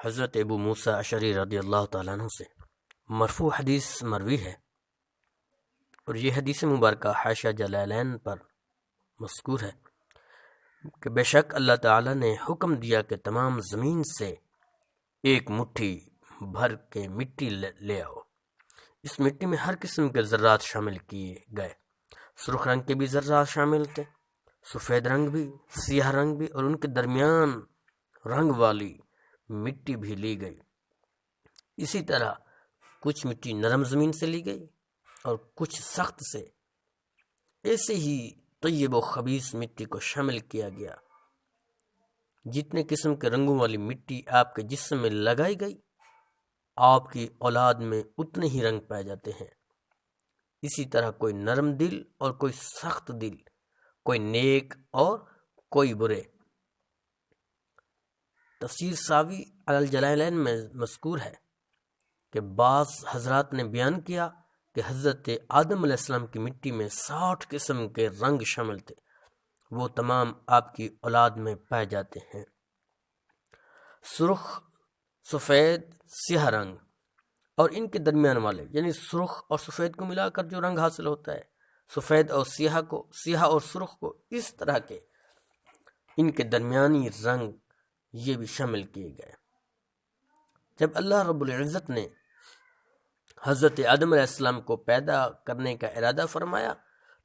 حضرت ابو موسیٰ اشعری رضی اللہ تعالیٰ عنہ سے مرفوع حدیث مروی ہے، اور یہ حدیث مبارکہ حاشیہ جلالین پر مذکور ہے کہ بے شک اللہ تعالیٰ نے حکم دیا کہ تمام زمین سے ایک مٹھی بھر کے مٹی لے آؤ۔ اس مٹی میں ہر قسم کے ذرات شامل کیے گئے، سرخ رنگ کے بھی ذرات شامل تھے، سفید رنگ بھی، سیاہ رنگ بھی، اور ان کے درمیان رنگ والی مٹی بھی لی گئی۔ اسی طرح کچھ مٹی نرم زمین سے لی گئی اور کچھ سخت سے، ایسے ہی طیب و خبیث مٹی کو شامل کیا گیا۔ جتنے قسم کے رنگوں والی مٹی آپ کے جسم میں لگائی گئی، آپ کی اولاد میں اتنے ہی رنگ پائے جاتے ہیں۔ اسی طرح کوئی نرم دل اور کوئی سخت دل، کوئی نیک اور کوئی برے۔ تفسیر ساوی علی الجلالین میں مذکور ہے کہ بعض حضرات نے بیان کیا کہ حضرت آدم علیہ السلام کی مٹی میں 60 قسم کے رنگ شامل تھے، وہ تمام آپ کی اولاد میں پائے جاتے ہیں۔ سرخ، سفید، سیاہ رنگ اور ان کے درمیان والے، یعنی سرخ اور سفید کو ملا کر جو رنگ حاصل ہوتا ہے، سفید اور سیاہ اور سرخ کو اس طرح کے ان کے درمیانی رنگ یہ بھی شامل کیے گئے۔ جب اللہ رب العزت نے حضرت آدم علیہ السلام کو پیدا کرنے کا ارادہ فرمایا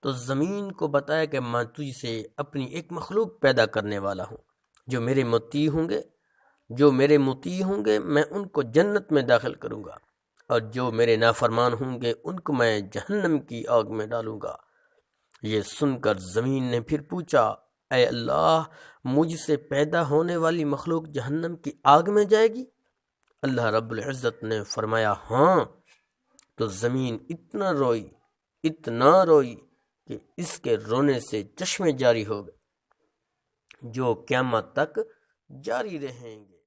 تو زمین کو بتایا کہ میں تجھ سے اپنی ایک مخلوق پیدا کرنے والا ہوں، جو میرے مطیع ہوں گے میں ان کو جنت میں داخل کروں گا، اور جو میرے نافرمان ہوں گے ان کو میں جہنم کی آگ میں ڈالوں گا۔ یہ سن کر زمین نے پھر پوچھا، اے اللہ، مجھ سے پیدا ہونے والی مخلوق جہنم کی آگ میں جائے گی؟ اللہ رب العزت نے فرمایا ہاں۔ تو زمین اتنا روئی کہ اس کے رونے سے چشمے جاری ہو گئے، جو قیامت تک جاری رہیں گے۔